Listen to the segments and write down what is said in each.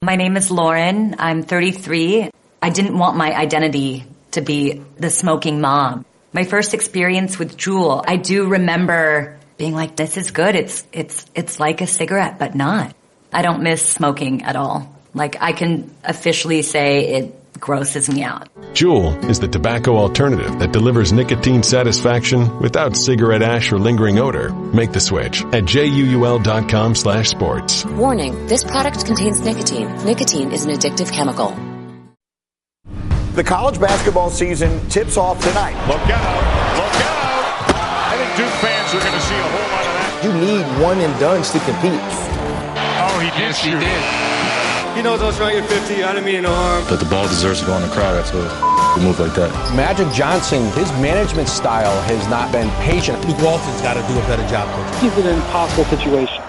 My name is Lauren. I'm 33. I didn't want my identity to be the smoking mom. My first experience with Juul, I do remember being like, this is good. It's like a cigarette, but not. I don't miss smoking at all. Like, I can officially say it grosses me out. Juul is the tobacco alternative that delivers nicotine satisfaction without cigarette ash or lingering odor. Make the switch at JUUL.com/sports. Warning, this product contains nicotine. Nicotine is an addictive chemical. The college basketball season tips off tonight. Look out. Look out. I think Duke fans are going to see a whole lot of that. You need one and dones to compete. Oh, he did shoot. He did. He knows I was trying to get 50. I didn't mean no harm. But the ball deserves to go in the crowd after a move like that. Magic Johnson, his management style has not been patient. Luke Walton's got to do a better job coaching. He's in an impossible situation.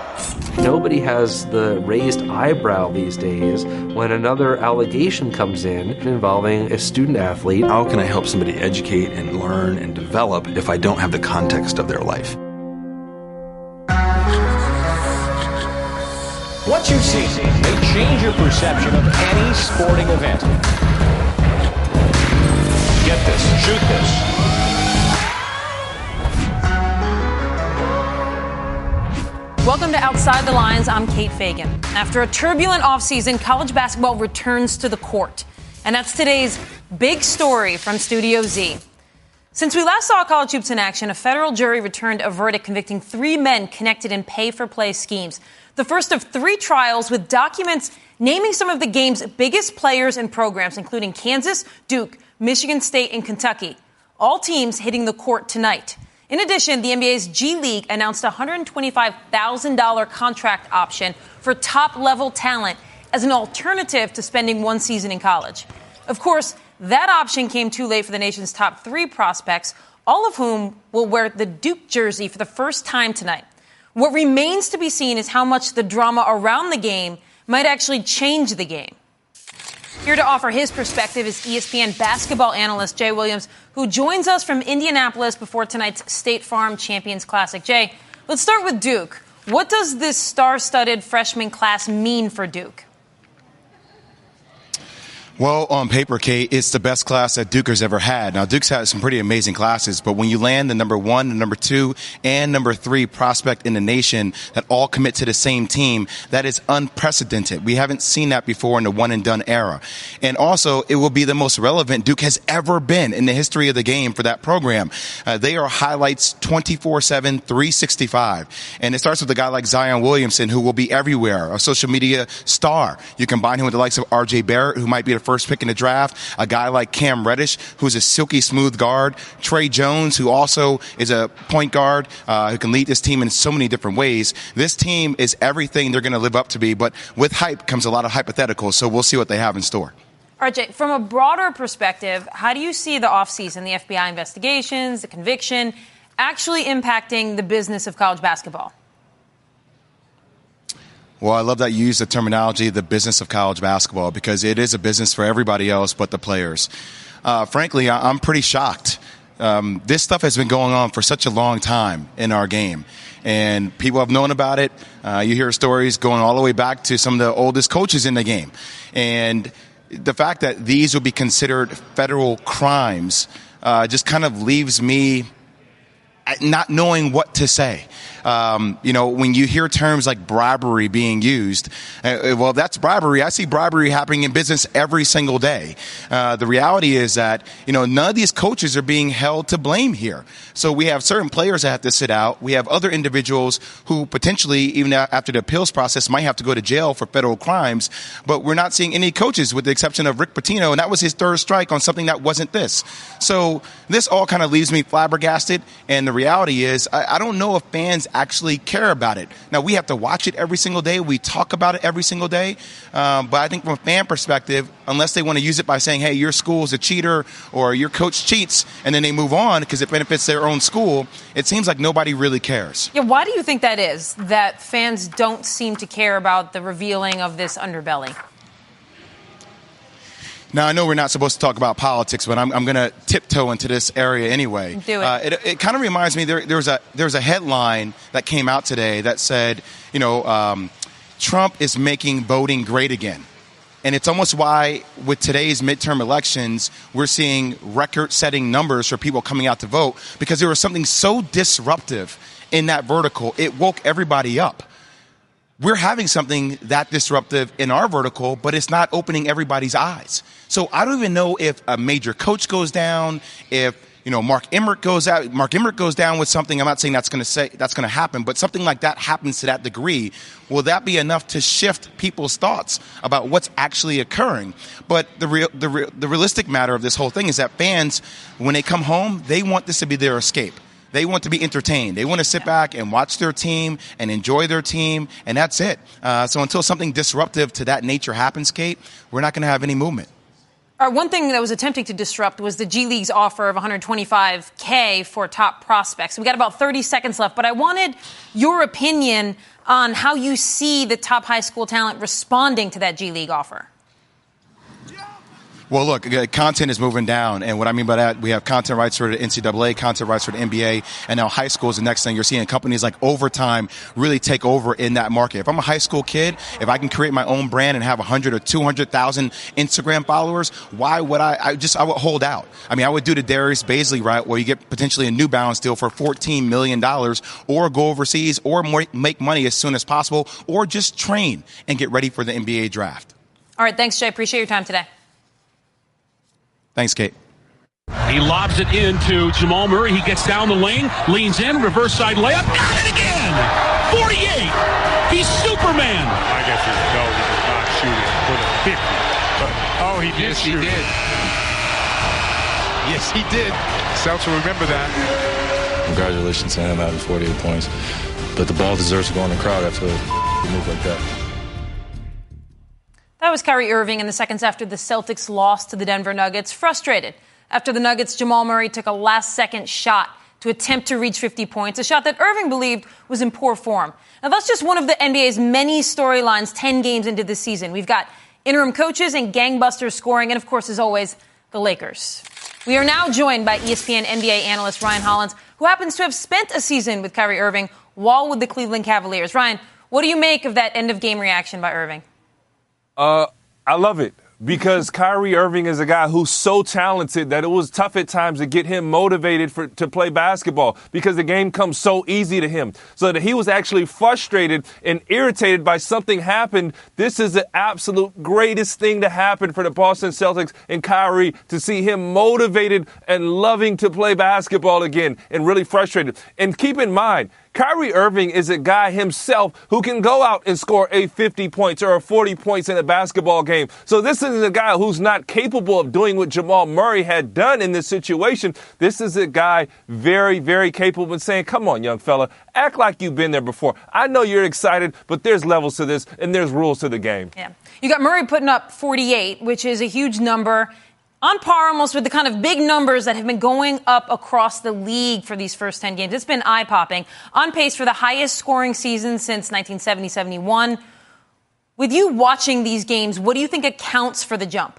Nobody has the raised eyebrow these days when another allegation comes in involving a student athlete. How can I help somebody educate and learn and develop if I don't have the context of their life? What you see may change your perception of any sporting event. Get this, shoot this. Welcome to Outside the Lines. I'm Kate Fagan. After a turbulent offseason, college basketball returns to the court. And that's today's big story from Studio Z. Since we last saw college hoops in action, a federal jury returned a verdict convicting 3 men connected in pay-for-play schemes. The first of 3 trials with documents naming some of the game's biggest players and programs, including Kansas, Duke, Michigan State, and Kentucky. All teams hitting the court tonight. In addition, the NBA's G League announced a $125,000 contract option for top-level talent as an alternative to spending one season in college. Of course, that option came too late for the nation's top 3 prospects, all of whom will wear the Duke jersey for the first time tonight. What remains to be seen is how much the drama around the game might actually change the game. Here to offer his perspective is ESPN basketball analyst Jay Williams, who joins us from Indianapolis before tonight's State Farm Champions Classic. Jay, let's start with Duke. What does this star-studded freshman class mean for Duke? Well, on paper, Kate, it's the best class that Duke has ever had. Now, Duke's had some pretty amazing classes, but when you land the number 1, the number 2, and number 3 prospect in the nation that all commit to the same team, that is unprecedented. We haven't seen that before in the one-and-done era. And also, it will be the most relevant Duke has ever been in the history of the game for that program. They are highlights 24/7, 365. And it starts with a guy like Zion Williamson, who will be everywhere, a social media star. You combine him with the likes of R.J. Barrett, who might be the first pick in the draft, a guy like Cam Reddish, who's a silky smooth guard, Trey Jones, who also is a point guard, who can lead this team in so many different ways. This team is everything they're going to live up to be, but with hype comes a lot of hypotheticals, so we'll see what they have in store. RJ, from a broader perspective, how do you see the offseason, the FBI investigations, the conviction, actually impacting the business of college basketball? Well, I love that you use the terminology, the business of college basketball, because it is a business for everybody else but the players. Frankly, I'm pretty shocked. This stuff has been going on for such a long time in our game, and people have known about it. You hear stories going all the way back to some of the oldest coaches in the game. And the fact that these will be considered federal crimes just kind of leaves me not knowing what to say. When you hear terms like bribery being used, well, that's bribery. I see bribery happening in business every single day. The reality is that, none of these coaches are being held to blame here. So we have certain players that have to sit out. We have other individuals who potentially, even after the appeals process, might have to go to jail for federal crimes. But we're not seeing any coaches with the exception of Rick Pitino, and that was his third strike on something that wasn't this. So this all kind of leaves me flabbergasted. And the reality is, I don't know if fans actually care about it. Now, we have to watch it every single day. We talk about it every single day. But I think from a fan perspective, unless they want to use it by saying, hey, your school's a cheater or your coach cheats, and then they move on because it benefits their own school, it seems like nobody really cares. Yeah, why do you think that is, that fans don't seem to care about the revealing of this underbelly? Now, I know we're not supposed to talk about politics, but I'm going to tiptoe into this area anyway. Do it. It kind of reminds me, there was a headline that came out today that said, Trump is making voting great again. And it's almost why with today's midterm elections, we're seeing record-setting numbers for people coming out to vote, because there was something so disruptive in that vertical. It woke everybody up. We're having something that disruptive in our vertical, but it's not opening everybody's eyes. So I don't even know if a major coach goes down, if Mark Emmert goes out. Mark Emmert goes down with something. I'm not saying that's going to happen, but something like that happens to that degree. Will that be enough to shift people's thoughts about what's actually occurring? But the realistic matter of this whole thing is that fans, when they come home, they want this to be their escape. They want to be entertained. They want to sit back and watch their team and enjoy their team, and that's it. So until something disruptive to that nature happens, Kate, we're not going to have any movement. One thing that was attempting to disrupt was the G League's offer of $125K for top prospects. We got about 30 seconds left, but I wanted your opinion on how you see the top high school talent responding to that G League offer. Well, look, content is moving down, and what I mean by that, we have content rights for the NCAA, content rights for the NBA, and now high school is the next thing. You're seeing companies like Overtime really take over in that market. If I'm a high school kid, if I can create my own brand and have 100 or 200,000 Instagram followers, why would I would hold out. I mean, I would do the Darius Baisley route, where you get potentially a New Balance deal for $14 million, or go overseas, or make money as soon as possible, or just train and get ready for the NBA draft. All right, thanks, Jay. Appreciate your time today. Thanks, Kate. He lobs it into Jamal Murray. He gets down the lane, leans in, reverse side layup. Got it again! 48! He's Superman! I guess he was not shooting for the 50. But, he did shoot. Yes, he did. Celtics will remember that. Congratulations to him having 48 points. But the ball deserves to go in the crowd after a move like that. That was Kyrie Irving in the seconds after the Celtics lost to the Denver Nuggets. Frustrated after the Nuggets, Jamal Murray took a last-second shot to attempt to reach 50 points, a shot that Irving believed was in poor form. Now, that's just one of the NBA's many storylines 10 games into the season. We've got interim coaches and gangbusters scoring, and, of course, as always, the Lakers. We are now joined by ESPN NBA analyst Ryan Hollins, who happens to have spent a season with Kyrie Irving while with the Cleveland Cavaliers. Ryan, what do you make of that end-of-game reaction by Irving? I love it, because Kyrie Irving is a guy who's so talented that it was tough at times to get him motivated to play basketball, because the game comes so easy to him. So that he was actually frustrated and irritated by something happened. This is the absolute greatest thing to happen for the Boston Celtics and Kyrie, to see him motivated and loving to play basketball again, and really frustrated. And keep in mind, Kyrie Irving is a guy himself who can go out and score a 50 points or a 40 points in a basketball game. So this is a guy who's not capable of doing what Jamal Murray had done in this situation. This is a guy very, very capable of saying, come on, young fella, act like you've been there before. I know you're excited, but there's levels to this and there's rules to the game. Yeah. You got Murray putting up 48, which is a huge number. On par almost with the kind of big numbers that have been going up across the league for these first 10 games. It's been eye-popping. On pace for the highest scoring season since 1970-71. With you watching these games, what do you think accounts for the jump?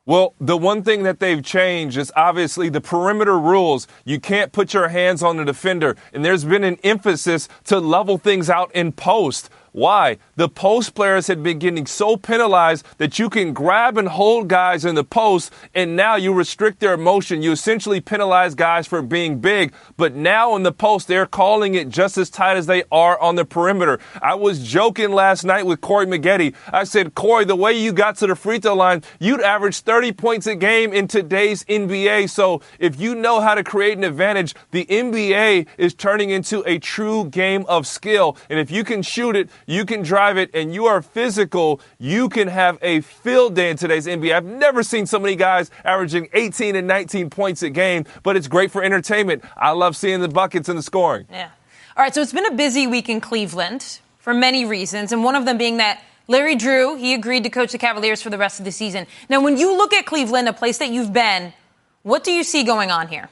Well, the one thing that they've changed is obviously the perimeter rules. You can't put your hands on the defender. And there's been an emphasis to level things out in post. Why? The post players had been getting so penalized that you can grab and hold guys in the post, and now you restrict their motion. You essentially penalize guys for being big. But now in the post, they're calling it just as tight as they are on the perimeter. I was joking last night with Corey Maggette. I said, Corey, the way you got to the free throw line, you'd average 30 points a game in today's NBA. So if you know how to create an advantage, the NBA is turning into a true game of skill. And if you can shoot it, you can drive it, and you are physical, you can have a field day in today's NBA. I've never seen so many guys averaging 18 and 19 points a game, but it's great for entertainment. I love seeing the buckets and the scoring. Yeah. All right, so it's been a busy week in Cleveland for many reasons, and one of them being that Larry Drew, he agreed to coach the Cavaliers for the rest of the season. Now, when you look at Cleveland, a place that you've been, what do you see going on here?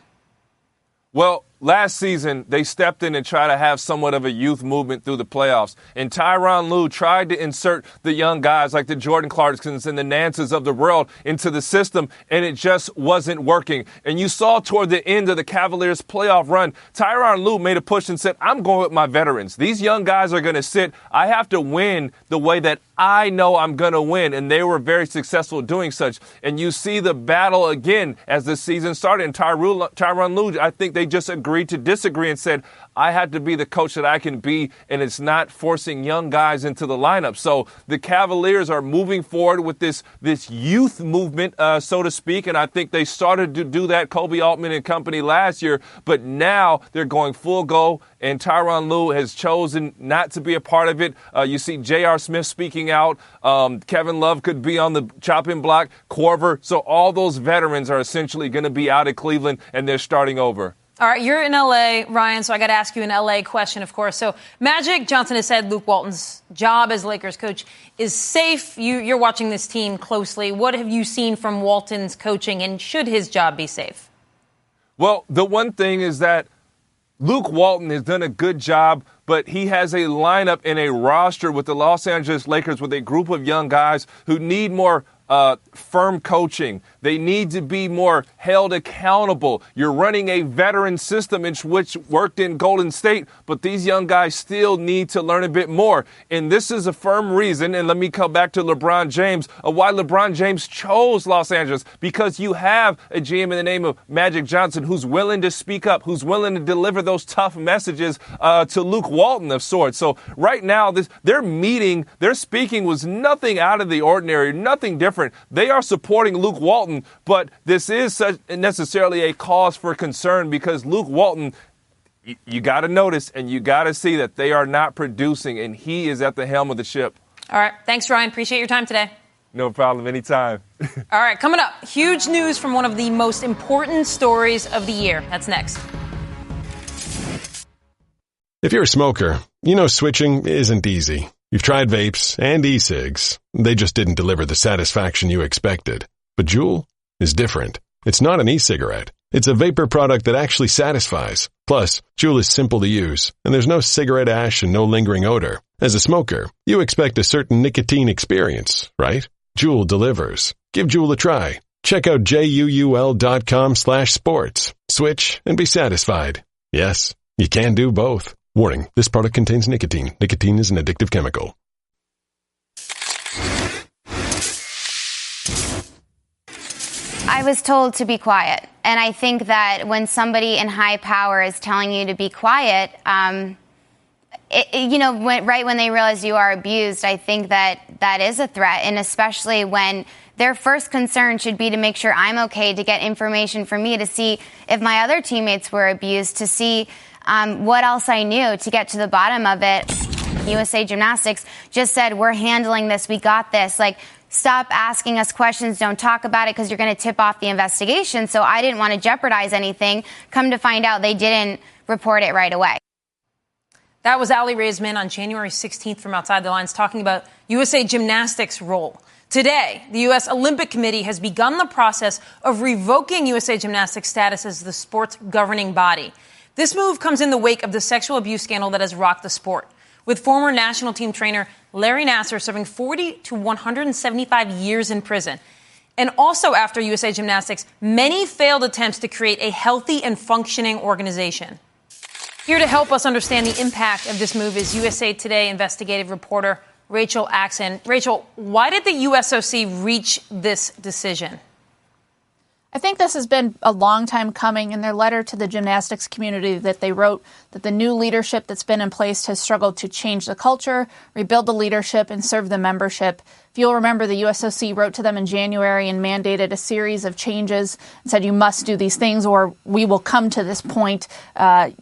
Well, last season, they stepped in and tried to have somewhat of a youth movement through the playoffs. And Tyronn Lue tried to insert the young guys like the Jordan Clarksons and the Nances of the world into the system, and it just wasn't working. And you saw toward the end of the Cavaliers' playoff run, Tyronn Lue made a push and said, I'm going with my veterans. These young guys are going to sit. I have to win the way that I know I'm going to win. And they were very successful doing such. And you see the battle again as the season started. And Tyronn Lue, I think they just agreed to disagree and said, I had to be the coach that I can be, and it's not forcing young guys into the lineup. So the Cavaliers are moving forward with this youth movement, so to speak, and I think they started to do that, Kobe Altman and company, last year, but now they're going full go, and Tyronn Lue has chosen not to be a part of it. You see J.R. Smith speaking out. Kevin Love could be on the chopping block, Korver. So all those veterans are essentially going to be out of Cleveland, and they're starting over. All right, you're in L.A., Ryan, so I got to ask you an L.A. question, of course. So Magic Johnson has said Luke Walton's job as Lakers coach is safe. You're watching this team closely. What have you seen from Walton's coaching, and should his job be safe? Well, the one thing is that Luke Walton has done a good job, but he has a lineup and a roster with the Los Angeles Lakers with a group of young guys who need more firm coaching. They need to be more held accountable. You're running a veteran system which worked in Golden State, but these young guys still need to learn a bit more. And this is a firm reason, and let me come back to LeBron James, of why LeBron James chose Los Angeles, because you have a GM in the name of Magic Johnson who's willing to speak up, who's willing to deliver those tough messages to Luke Walton of sorts. So right now, their speaking was nothing out of the ordinary, nothing different. They are supporting Luke Walton, but this is necessarily a cause for concern because Luke Walton, you got to notice and you got to see that they are not producing, and he is at the helm of the ship. All right. Thanks, Ryan. Appreciate your time today. No problem. Anytime. All right. Coming up, huge news from one of the most important stories of the year. That's next. If you're a smoker, you know switching isn't easy. You've tried vapes and e-cigs. They just didn't deliver the satisfaction you expected. But Juul is different. It's not an e-cigarette. It's a vapor product that actually satisfies. Plus, Juul is simple to use, and there's no cigarette ash and no lingering odor. As a smoker, you expect a certain nicotine experience, right? Juul delivers. Give Juul a try. Check out JUUL.com/sports. Switch and be satisfied. Yes, you can do both. Warning, this product contains nicotine. Nicotine is an addictive chemical. I was told to be quiet. And I think that when somebody in high power is telling you to be quiet, right when they realize you are abused, I think that is a threat. And especially when their first concern should be to make sure I'm okay, to get information from me, to see if my other teammates were abused, to see what else I knew, to get to the bottom of it. USA Gymnastics just said, we're handling this. We got this. Like, stop asking us questions. Don't talk about it because you're going to tip off the investigation. So I didn't want to jeopardize anything. Come to find out they didn't report it right away. That was Allie Raisman on January 16th from Outside the Lines talking about USA Gymnastics' role. Today, the U.S. Olympic Committee has begun the process of revoking USA Gymnastics' status as the sport's governing body. This move comes in the wake of the sexual abuse scandal that has rocked the sport, with former national team trainer Larry Nassar serving 40 to 175 years in prison. And also after USA Gymnastics' many failed attempts to create a healthy and functioning organization. Here to help us understand the impact of this move is USA Today investigative reporter Rachel Axon. Rachel, why did the USOC reach this decision? I think this has been a long time coming. In their letter to the gymnastics community that they wrote, that the new leadership that's been in place has struggled to change the culture, rebuild the leadership, and serve the membership. If you'll remember, the USOC wrote to them in January and mandated a series of changes and said, you must do these things or we will come to this point.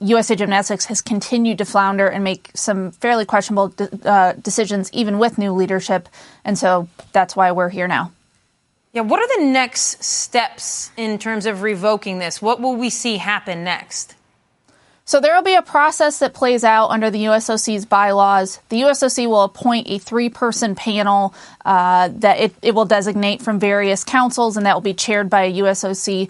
USA Gymnastics has continued to flounder and make some fairly questionable decisions, even with new leadership. And so that's why we're here now. Yeah, what are the next steps in terms of revoking this? What will we see happen next? So there will be a process that plays out under the USOC's bylaws. The USOC will appoint a 3-person panel that it will designate from various councils, and that will be chaired by a USOC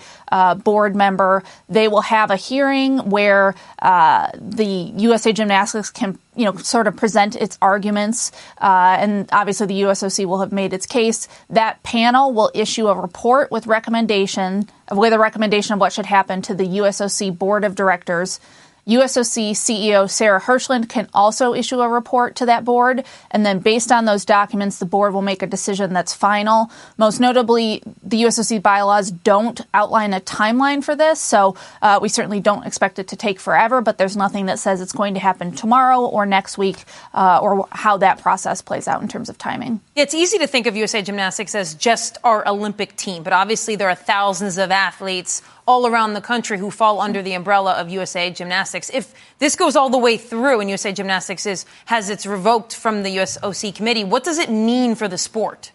board member. They will have a hearing where the USA Gymnastics can sort of present its arguments, and obviously the USOC will have made its case. That panel will issue a report with a recommendation of what should happen to the USOC Board of Directors. USOC CEO Sarah Hirschland can also issue a report to that board, and then based on those documents, the board will make a decision that's final. Most notably, the USOC bylaws don't outline a timeline for this, so we certainly don't expect it to take forever, but there's nothing that says it's going to happen tomorrow or next week or how that process plays out in terms of timing. It's easy to think of USA Gymnastics as just our Olympic team, but obviously there are thousands of athletes all around the country who fall under the umbrella of USA Gymnastics. If this goes all the way through and USA Gymnastics has its revoked from the USOC committee, what does it mean for the sport?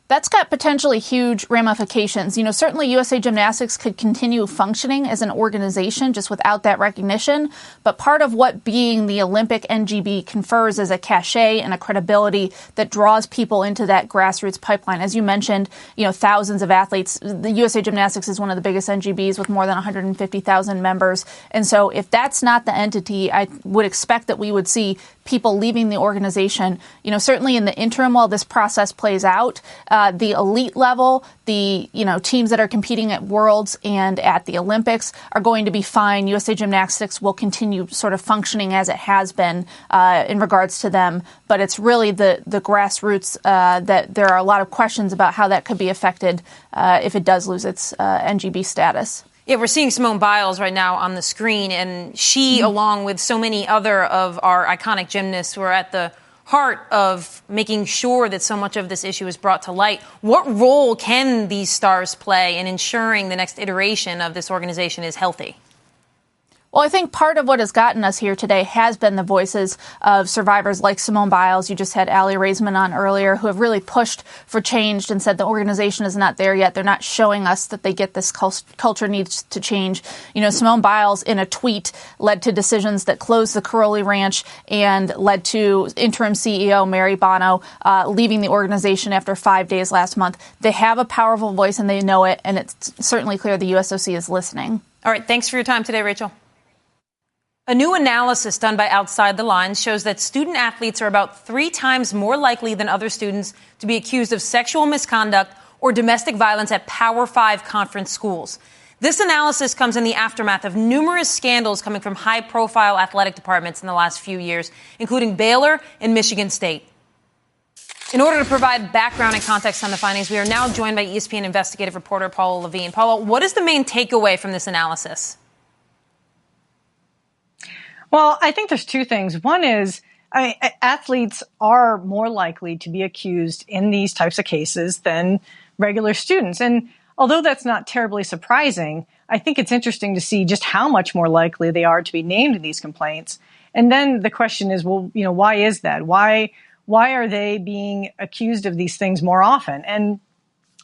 That's got potentially huge ramifications. Certainly USA Gymnastics could continue functioning as an organization just without that recognition. But part of what being the Olympic NGB confers is a cachet and a credibility that draws people into that grassroots pipeline. As you mentioned, thousands of athletes. The USA Gymnastics is one of the biggest NGBs with more than 150,000 members. And so if that's not the entity, I would expect that we would see people leaving the organization. Certainly in the interim while this process plays out, the elite level, the teams that are competing at Worlds and at the Olympics are going to be fine. USA Gymnastics will continue sort of functioning as it has been in regards to them. But it's really the grassroots that there are a lot of questions about how that could be affected if it does lose its NGB status. Yeah, we're seeing Simone Biles right now on the screen, and she, along with so many other of our iconic gymnasts, were at the heart of making sure that so much of this issue is brought to light. What role can these stars play in ensuring the next iteration of this organization is healthy? Well, I think part of what has gotten us here today has been the voices of survivors like Simone Biles. You just had Allie Raisman on earlier, who have really pushed for change and said the organization is not there yet. They're not showing us that they get this culture needs to change. Simone Biles in a tweet led to decisions that closed the Caroli Ranch and led to interim CEO Mary Bono leaving the organization after 5 days last month. They have a powerful voice and they know it, and it's certainly clear the USOC is listening. All right. Thanks for your time today, Rachel. A new analysis done by Outside the Lines shows that student athletes are about 3 times more likely than other students to be accused of sexual misconduct or domestic violence at Power 5 conference schools. This analysis comes in the aftermath of numerous scandals coming from high-profile athletic departments in the last few years, including Baylor and Michigan State. In order to provide background and context on the findings, we are now joined by ESPN investigative reporter Paula Levine. Paula, what is the main takeaway from this analysis? Well, I think there's 2 things. One is, athletes are more likely to be accused in these types of cases than regular students. And although that's not terribly surprising, I think it's interesting to see just how much more likely they are to be named in these complaints. And then the question is, well, why is that? Why are they being accused of these things more often? And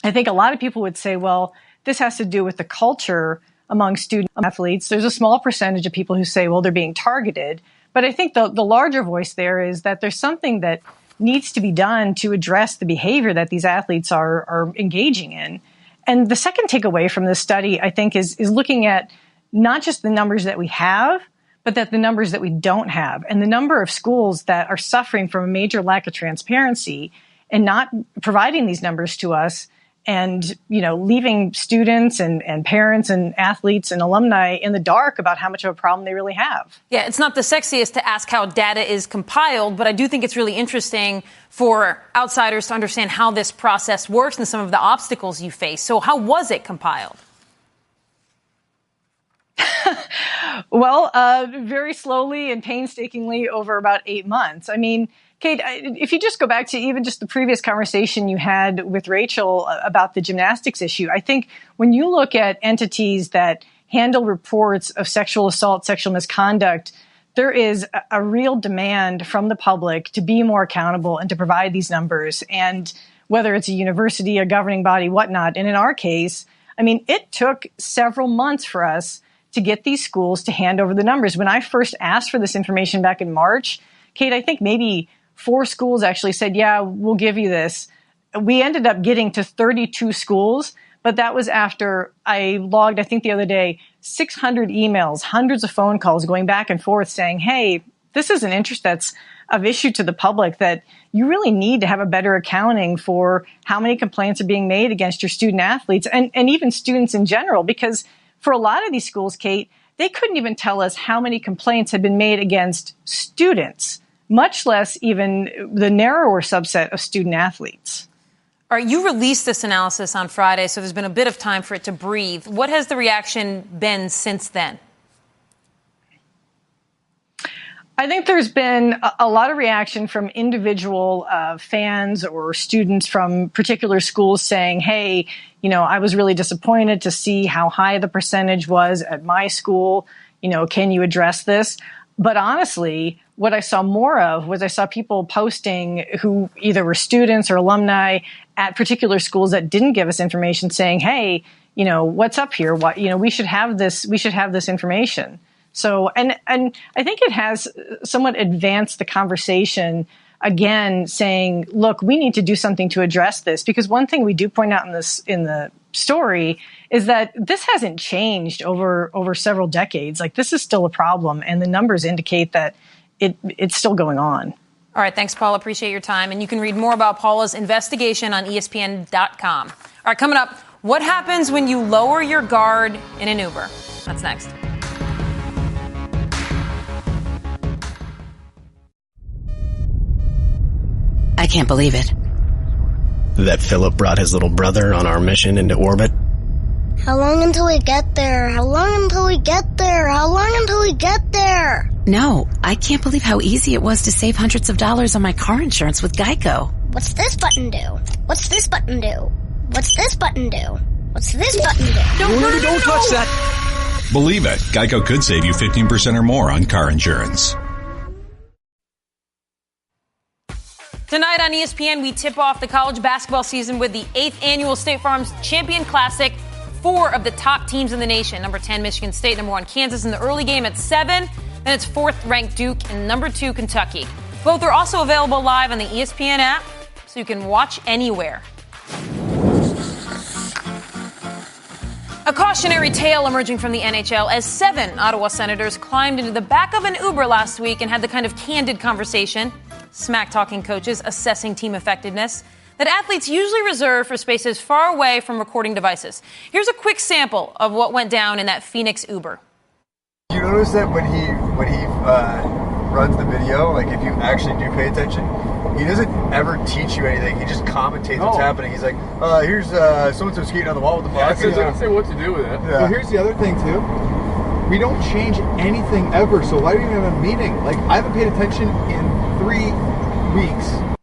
I think a lot of people would say, well, this has to do with the culture among student athletes. There's a small percentage of people who say, well, they're being targeted. But I think the larger voice there is that there's something that needs to be done to address the behavior that these athletes are engaging in. And the second takeaway from this study, I think, is looking at not just the numbers that we have, but that the numbers that we don't have. And the number of schools that are suffering from a major lack of transparency and not providing these numbers to us, and, leaving students and parents and athletes and alumni in the dark about how much of a problem they really have. Yeah, it's not the sexiest to ask how data is compiled, but I do think it's really interesting for outsiders to understand how this process works and some of the obstacles you face. So how was it compiled? Well, very slowly and painstakingly over about 8 months. I mean, Kate, if you just go back to even just the previous conversation you had with Rachel about the gymnastics issue, I think when you look at entities that handle reports of sexual assault, sexual misconduct, there is a real demand from the public to be more accountable and to provide these numbers. And whether it's a university, a governing body, whatnot. And in our case, I mean, it took several months for us to get these schools to hand over the numbers. When I first asked for this information back in March, Kate, I think maybe 4 schools actually said, yeah, we'll give you this. We ended up getting to 32 schools, but that was after I logged, I think the other day, 600 emails, hundreds of phone calls going back and forth saying, hey, this is an interest that's of issue to the public, that you really need to have a better accounting for how many complaints are being made against your student athletes and even students in general. Because for a lot of these schools, Kate, they couldn't even tell us how many complaints had been made against students, much less even the narrower subset of student athletes. All right, you released this analysis on Friday, so there's been a bit of time for it to breathe. What has the reaction been since then? I think there's been a lot of reaction from individual fans or students from particular schools saying, hey, I was really disappointed to see how high the percentage was at my school. Can you address this? But honestly, what I saw more of was I saw people posting who either were students or alumni at particular schools that didn't give us information saying, hey, what's up here? What, we should have this information. So, and I think it has somewhat advanced the conversation again, saying, look, we need to do something to address this, because one thing we do point out in the story is that this hasn't changed over several decades. Like, this is still a problem, and the numbers indicate that it's still going on. All right, thanks, Paula. Appreciate your time. And you can read more about Paula's investigation on ESPN.com. All right, coming up, what happens when you lower your guard in an Uber? That's next. I can't believe it. That Philip brought his little brother on our mission into orbit. How long until we get there? How long until we get there? How long until we get there? No, I can't believe how easy it was to save hundreds of dollars on my car insurance with Geico. What's this button do? What's this button do? What's this button do? What's this button do? No, don't touch that. Believe it, Geico could save you 15% or more on car insurance. Tonight on ESPN, we tip off the college basketball season with the 8th annual State Farm's Champion Classic. 4 of the top teams in the nation. Number 10, Michigan State. Number 1, Kansas in the early game at 7. Then it's 4th-ranked Duke and number 2, Kentucky. Both are also available live on the ESPN app, so you can watch anywhere. A cautionary tale emerging from the NHL as 7 Ottawa Senators climbed into the back of an Uber last week and had the kind of candid conversation, smack-talking coaches assessing team effectiveness, that athletes usually reserve for spaces far away from recording devices. Here's a quick sample of what went down in that Phoenix Uber. You notice that when he runs the video, like if you actually do pay attention, he doesn't ever teach you anything. He just commentates what's happening. He's like, here's so-and-so skating on the wall with the puck. Yeah, it doesn't say what to do with it. Yeah. But here's the other thing, too. We don't change anything ever, so why do we even have a meeting? Like, I haven't paid attention in 3 weeks.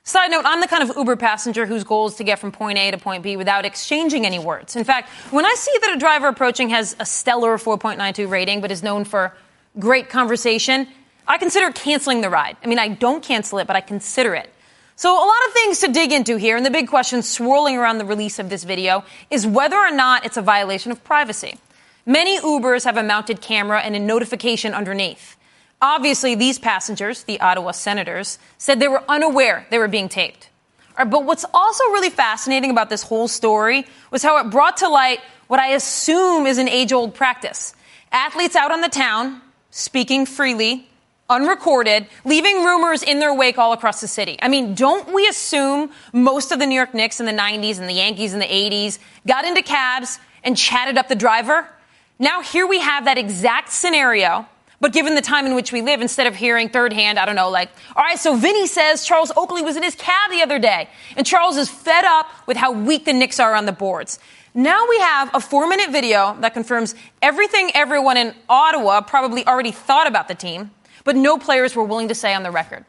Side note, I'm the kind of Uber passenger whose goal is to get from point A to point B without exchanging any words. In fact, when I see that a driver approaching has a stellar 4.92 rating but is known for great conversation, I consider canceling the ride. I mean, I don't cancel it, but I consider it. So a lot of things to dig into here, and the big question swirling around the release of this video is whether or not it's a violation of privacy. Many Ubers have a mounted camera and a notification underneath. Obviously, these passengers, the Ottawa Senators, said they were unaware they were being taped. But what's also really fascinating about this whole story was how it brought to light what I assume is an age-old practice. Athletes out on the town, speaking freely, unrecorded, leaving rumors in their wake all across the city. I mean, don't we assume most of the New York Knicks in the 90s and the Yankees in the 80s got into cabs and chatted up the driver? Now here we have that exact scenario. But given the time in which we live, instead of hearing third hand, I don't know, like, all right, so Vinny says Charles Oakley was in his cab the other day. And Charles is fed up with how weak the Knicks are on the boards. Now we have a 4-minute video that confirms everything everyone in Ottawa probably already thought about the team, but no players were willing to say on the record.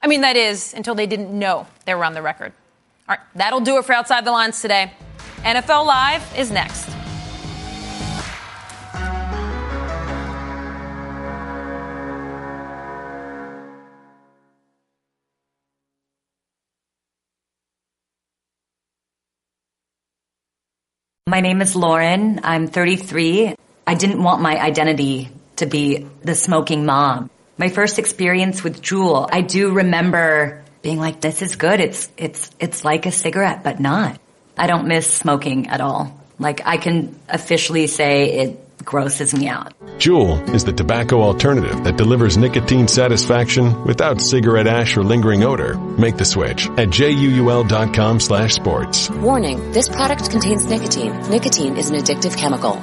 I mean, that is, until they didn't know they were on the record. All right, that'll do it for Outside the Lines today. NFL Live is next. My name is Lauren. I'm 33. I didn't want my identity to be the smoking mom. My first experience with Juul, I do remember being like, this is good. It's like a cigarette, but not. I don't miss smoking at all. Like, I can officially say it grosses me out. Juul is the tobacco alternative that delivers nicotine satisfaction without cigarette ash or lingering odor. Make the switch at JUUL.com/sports. Warning, this product contains nicotine. Nicotine is an addictive chemical.